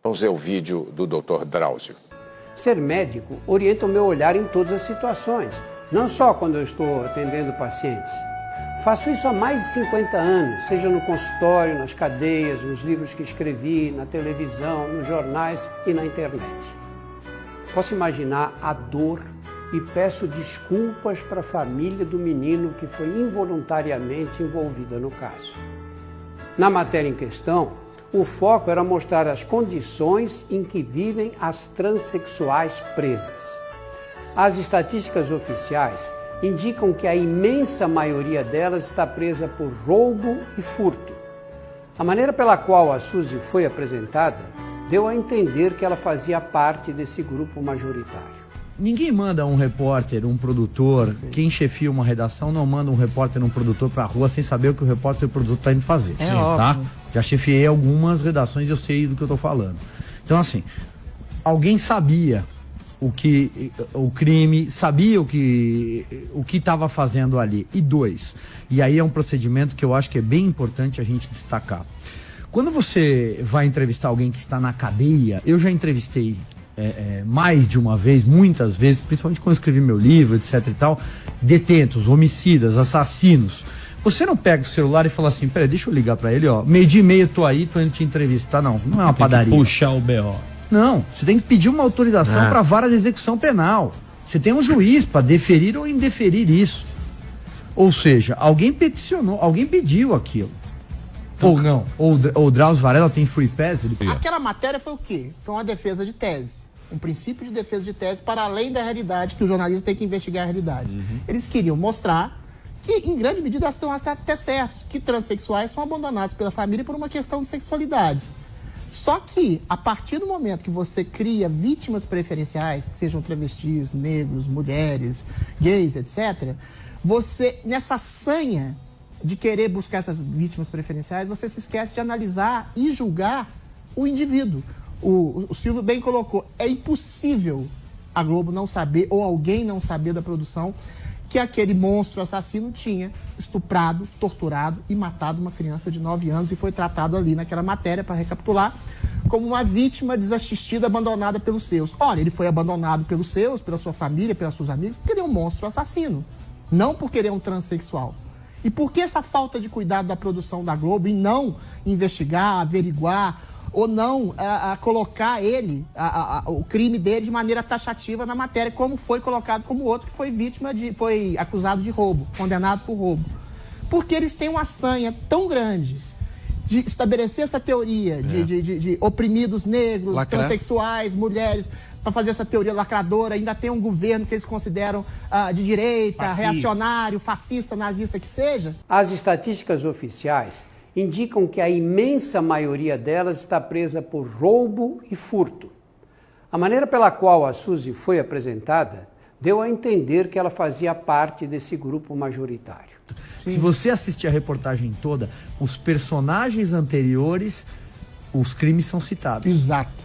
Vamos ver o vídeo do Dr. Drauzio. Ser médico orienta o meu olhar em todas as situações, não só quando eu estou atendendo pacientes. Faço isso há mais de 50 anos, seja no consultório, nas cadeias, nos livros que escrevi, na televisão, nos jornais e na internet. Posso imaginar a dor e peço desculpas para a família do menino que foi involuntariamente envolvida no caso. Na matéria em questão, o foco era mostrar as condições em que vivem as transexuais presas. As estatísticas oficiais indicam que a imensa maioria delas está presa por roubo e furto. A maneira pela qual a Suzy foi apresentada deu a entender que ela fazia parte desse grupo majoritário. Ninguém manda um repórter, um produtor, quem chefia uma redação não manda um repórter, um produtor pra rua sem saber o que o repórter e o produtor tá indo fazer. É óbvio. Tá? Já chefiei algumas redações e eu sei do que eu tô falando. Então, assim, alguém sabia o crime, sabia o que estava fazendo ali. E dois, e aí é um procedimento que eu acho que é bem importante a gente destacar. Quando você vai entrevistar alguém que está na cadeia, eu já entrevistei mais de uma vez, muitas vezes, principalmente quando eu escrevi meu livro, etc e tal, detentos, homicidas, assassinos. Você não pega o celular e fala assim, peraí, deixa eu ligar pra ele, ó, 12h30 tô aí, tô indo te entrevistar. Não é uma padaria. Puxar o BO. Não, você tem que pedir uma autorização pra vara de execução penal. Você tem um juiz para deferir ou indeferir isso. Ou seja, alguém peticionou, alguém pediu aquilo. Ou não. Ou o Drauzio Varela tem free pass. Aquela matéria foi o quê? Foi uma defesa de tese. Um princípio de defesa de tese para além da realidade, que o jornalista tem que investigar a realidade. Eles queriam mostrar que, em grande medida, elas estão até certos, que transexuais são abandonados pela família por uma questão de sexualidade. Só que, a partir do momento que você cria vítimas preferenciais, sejam travestis, negros, mulheres, gays, etc., você, nessa sanha de querer buscar essas vítimas preferenciais, você se esquece de analisar e julgar o indivíduo. O Silvio bem colocou, é impossível a Globo não saber, ou alguém não saber da produção, que aquele monstro assassino tinha estuprado, torturado e matado uma criança de 9 anos e foi tratado ali naquela matéria, para recapitular, como uma vítima desassistida, abandonada pelos seus. Olha, ele foi abandonado pelos seus, pela sua família, pelos seus amigos, porque ele é um monstro assassino, não porque ele é um transexual. E por que essa falta de cuidado da produção da Globo em não investigar, averiguar, ou não colocar ele, o crime dele de maneira taxativa na matéria, como foi colocado como outro que foi foi acusado de roubo, condenado por roubo? Porque eles têm uma sanha tão grande de estabelecer essa teoria de oprimidos negros, transexuais, mulheres, para fazer essa teoria lacradora. Ainda tem um governo que eles consideram de direita, reacionário, fascista, nazista, que seja. As estatísticas oficiais indicam que a imensa maioria delas está presa por roubo e furto. A maneira pela qual a Suzy foi apresentada deu a entender que ela fazia parte desse grupo majoritário. Se você assistir a reportagem toda, os personagens anteriores, os crimes são citados. Exato.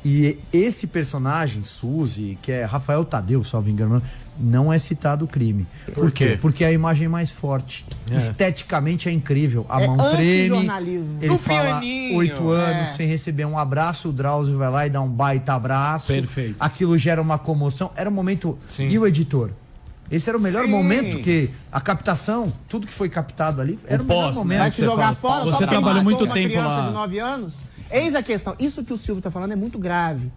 E esse personagem, Suzy, que é Rafael Tadeu, salvo engano, não é citado o crime. Por quê? Porque é a imagem mais forte. Esteticamente é incrível. A mão treme, ele No fala pianinho. 8 anos sem receber um abraço, o Drauzio vai lá e dá um baita abraço. Perfeito. Aquilo gera uma comoção. Era um momento... Sim. E o editor? Esse era o melhor Sim. momento, que a captação, tudo que foi captado ali, era o melhor pós, momento. né? Vai se jogar fora, Você só trabalhou matou muito uma tempo criança lá. de 9 anos? Eis a questão. Isso que o Silvio está falando é muito grave.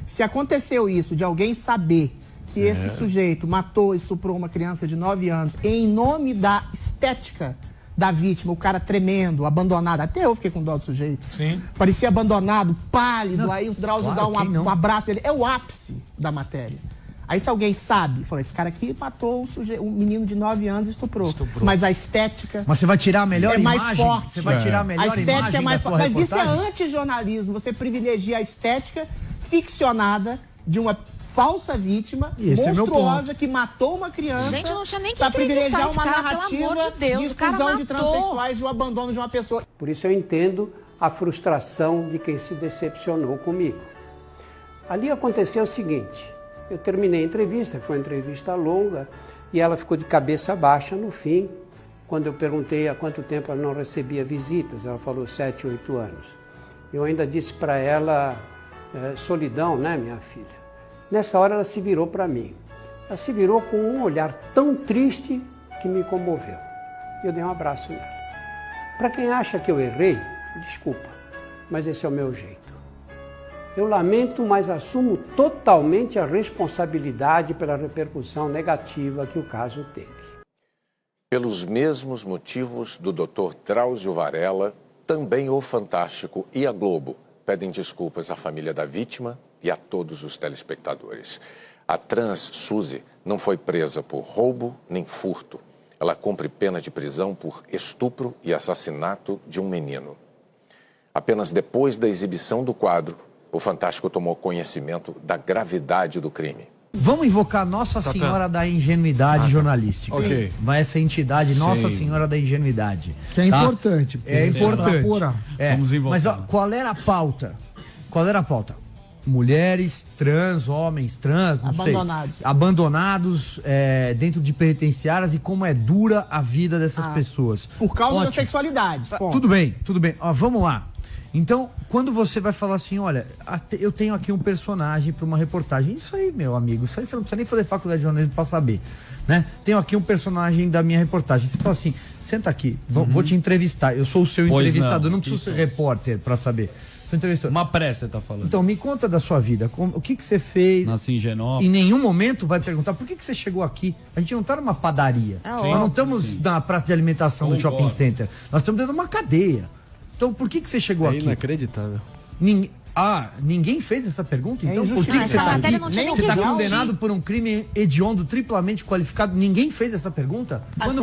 Se aconteceu isso, de alguém saber que esse sujeito matou, estuprou uma criança de 9 anos em nome da estética da vítima, o cara tremendo, abandonado, até eu fiquei com dó do sujeito. Sim. Parecia abandonado, pálido, aí o Drauzio claro, dá quem não? um abraço dele. É o ápice da matéria. Aí se alguém sabe, fala, esse cara aqui matou um menino de 9 anos e estuprou. Mas a estética... Mas você vai tirar a melhor É mais imagem? forte. Você vai tirar a melhor A estética imagem é mais da sua forte. Mas isso é reportagem? antijornalismo. Você privilegia a estética ficcionada de uma falsa vítima E esse é meu monstruosa ponto. que matou uma criança. Gente, não tinha nem que pra entrevistar privilegiar esse uma cara, pelo narrativa amor de Deus, de o cara exclusão de matou. transexuais, de um abandono de uma pessoa. Por isso eu entendo a frustração de quem se decepcionou comigo. Ali aconteceu o seguinte, eu terminei a entrevista, foi uma entrevista longa, e ela ficou de cabeça baixa no fim, quando eu perguntei há quanto tempo ela não recebia visitas. Ela falou 7, 8 anos. Eu ainda disse para ela solidão, né, minha filha? Nessa hora ela se virou para mim. Ela se virou com um olhar tão triste que me comoveu. E eu dei um abraço nela. Para quem acha que eu errei, desculpa, mas esse é o meu jeito. Eu lamento, mas assumo totalmente a responsabilidade pela repercussão negativa que o caso teve. Pelos mesmos motivos do Dr. Drauzio Varela, também o Fantástico e a Globo pedem desculpas à família da vítima e a todos os telespectadores. A trans Suzy não foi presa por roubo nem furto. Ela cumpre pena de prisão por estupro e assassinato de um menino. Apenas depois da exibição do quadro, o Fantástico tomou conhecimento da gravidade do crime. Vamos invocar Nossa Senhora da Ingenuidade jornalística. Ok. Vai essa entidade, Nossa Senhora da Ingenuidade. Que é tá? importante. É importante. É. Vamos invocar. Mas ó, qual era a pauta? Qual era a pauta? Mulheres, trans, homens, trans, não Abandonados. sei. Abandonados dentro de penitenciárias e como é dura a vida dessas pessoas. Por causa da Ótimo. sexualidade. Ponto. Tudo bem, tudo bem. Ó, vamos lá. Então, quando você vai falar assim, olha, eu tenho aqui um personagem para uma reportagem. Isso aí, meu amigo, isso aí você não precisa nem fazer faculdade de jornalismo para saber, né? Tenho aqui um personagem da minha reportagem. Você fala assim, senta aqui, vou te entrevistar. Eu sou o seu entrevistador, não preciso ser repórter para saber. Sou entrevistador. Uma pré, você tá falando. Então, me conta da sua vida. O que você fez? Nasci em Genópolis. Em nenhum momento vai perguntar por que você chegou aqui. A gente não tá numa padaria. Nós não estamos na praça de alimentação do shopping center. Nós estamos dentro de uma cadeia. Então, por que você chegou aqui? Inacreditável. Ninguém fez essa pergunta? Então, É por que você está injustificável. aqui? Nem Você está existir. condenado por um crime hediondo, triplamente qualificado? Ninguém fez essa pergunta? Mas Quando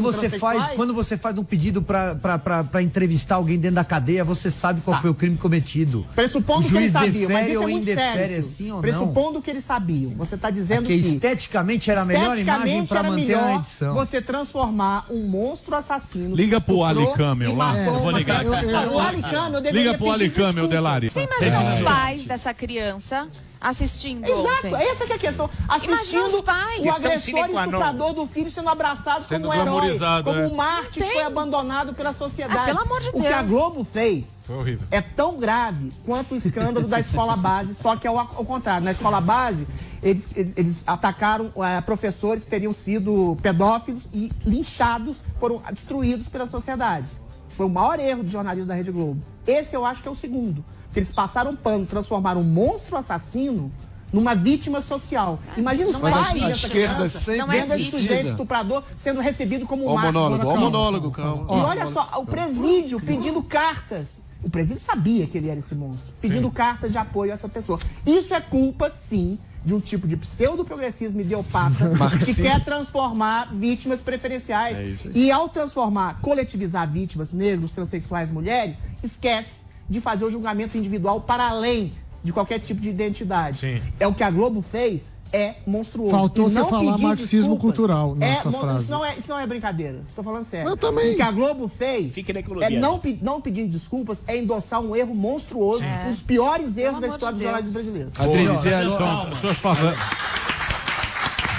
como você faz um pedido para entrevistar alguém dentro da cadeia, você sabe qual foi o crime cometido. Pressupondo O que eles juiz sabiam, mas defere isso é ou muito indefere, sério. assim ou não? Pressupondo que eles sabiam. Você está dizendo Porque que esteticamente era a melhor imagem para era manter a melhor edição. você transformar um monstro assassino. Liga que pro estuprou Ali Camel e lá. matou Eu vou uma ligar. criança. O Ali Camel deveria Liga pro Ali pedir Camel, desculpa. Delari. Você imagina os pais dessa criança assistindo Exato, ontem? essa que é a questão. Assistindo os pais. o agressor e estuprador do filho sendo abraçado Sendo como um herói, glamorizado, como é. um mártir que foi abandonado pela sociedade. Ah, pelo amor de O que Deus. a Globo fez Foi horrível. é tão grave quanto o escândalo da escola base, só que é ao contrário. Na escola base, eles atacaram professores que teriam sido pedófilos e linchados, foram destruídos pela sociedade. Foi o maior erro de jornalismo da Rede Globo. Esse eu acho que é o segundo. Porque eles passaram pano, transformaram um monstro assassino numa vítima social. Imagina os Não é pais vítima. dessa esquerda criança sempre Não é vendo esse vítima. sujeito estuprador sendo recebido como um Ó o mártir. monólogo, ó o Calma. monólogo, calma. E olha só, o presídio pedindo cartas. O presídio sabia que ele era esse monstro. Pedindo cartas de apoio a essa pessoa. Isso é culpa, sim, de um tipo de pseudo-progressismo idiopata que quer transformar vítimas preferenciais. É isso aí. E ao transformar, coletivizar vítimas, negros, transexuais, mulheres, esquece de fazer o julgamento individual para além de qualquer tipo de identidade. Sim. É o que a Globo fez, é monstruoso. Faltou E não você falar pedir marxismo desculpas cultural nessa frase. Isso não é brincadeira. Tô falando sério. Eu também. O que a Globo fez Fique na economia. não pedindo desculpas, é endossar um erro monstruoso, um dos piores erros da amor história de do jornalismo Deus. brasileiro. Adriles, então, suas falas.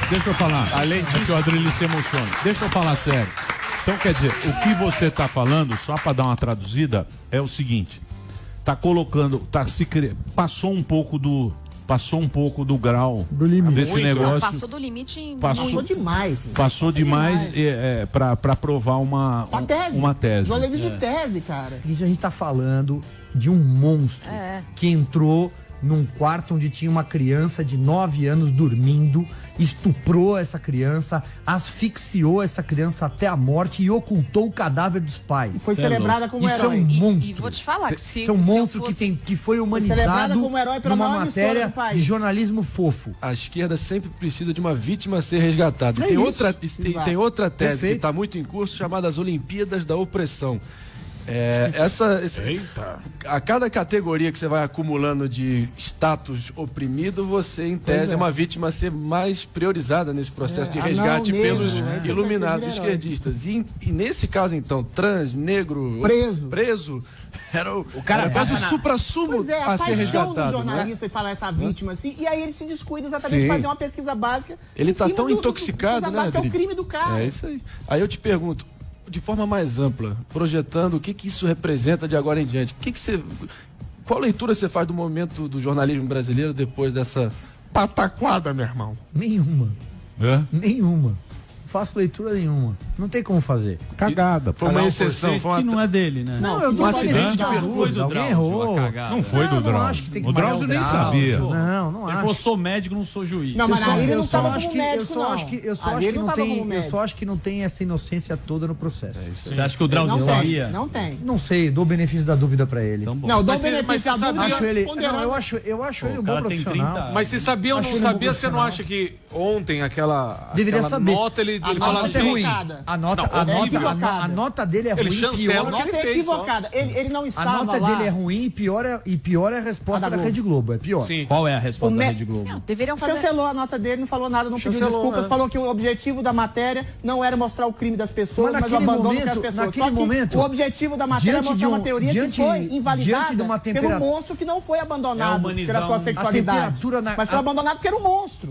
Deixa eu falar. Além disso, que o Adriles se emociona. Deixa eu falar sério. Então, quer dizer, o que você está falando, só para dar uma traduzida, é o seguinte: tá colocando, passou um pouco do grau Do limite. desse Muito. negócio. Passou do limite em Passou Demais. Passou demais para provar uma tese. Jornalismo de tese, cara. A gente tá falando de um monstro que entrou num quarto onde tinha uma criança de 9 anos dormindo, estuprou essa criança, asfixiou essa criança até a morte e ocultou o cadáver dos pais. Foi celebrada como Isso é herói. um E monstro. vou te falar que se Isso é um se eu monstro fosse- que foi celebrada humanizado como herói pela numa maior emissora matéria do país. de jornalismo fofo. A esquerda sempre precisa de uma vítima a ser resgatada. É Tem isso. tem outra tese Perfeito. que está muito em curso, chamada as Olimpíadas da Opressão. A cada categoria que você vai acumulando de status oprimido, você, em tese, é uma vítima a ser mais priorizada nesse processo de resgate negro, pelos né? iluminados Você vai ser herói. esquerdistas. E nesse caso, então, trans, negro, Preso. era o cara quase o passa na- supra-sumo Pois é, a a ser paixão do resgatado. Não é? jornalista e falar essa vítima assim, e aí ele se descuida exatamente de Sim. fazer uma pesquisa básica. Ele em tá cima tão do intoxicado, pesquisa né, básica, é o Adri? crime do cara. É isso aí. Aí eu te pergunto, de forma mais ampla, projetando o que isso representa de agora em diante, Qual leitura você faz do momento do jornalismo brasileiro depois dessa pataquada, meu irmão? Nenhuma. É? Nenhuma. Faço leitura nenhuma. Não tem como fazer. Cagada. Foi uma exceção. Foi Que uma... não é dele, né? Não, eu um tô acidente falando de de foi do alguém Drauzio, errou. a cagada. Não foi do Não Drauzio. acho que tem que O malhar Drauzio nem Drauzio. sabia. Não Ele acho. falou, sou médico, não sou juiz. Não, mas ali ele não Eu só estava acho como que médico, não. eu só Ali acho que ele não tava tem, como médico. eu só acho que não tem essa inocência toda no processo. Você acha que o Drauzio Não tem, sabia? não tem. Não sei, dou o benefício da dúvida pra ele. Então, bom. Não, dou Mas você- mas benefício você da dúvida. sabia- acho ele, ponderando. não, eu acho ele um o bom cara tem profissional. 30 Mas você sabia ou Acho não ele um bom sabia, você não profissional. acha que ontem aquela Deveria saber. nota ele A fala nota de é ruim. A nota, Não, a, nota, equivocada. a nota dele é Ele ruim, chancela pior, o A nota ele é fez, só. equivocada. Ele não a estava nota lá. dele é ruim e pior é a resposta A da da Globo. Rede Globo, é pior. Sim. Qual é a resposta O da me- Rede Globo? Não, deveriam fazer... Chancelou a nota dele, não falou nada, não pediu Chancelou, desculpas, né? falou que o objetivo da matéria não era mostrar o crime das pessoas, Mas mas o naquele abandono momento- das pessoas. naquele Só que momento, o objetivo da matéria é diante mostrar de uma teoria diante- que foi invalidada diante de uma pelo temperatura- monstro que não foi abandonado É humanizar pela sua um- sexualidade. temperatura na- Mas foi abandonado porque era um monstro.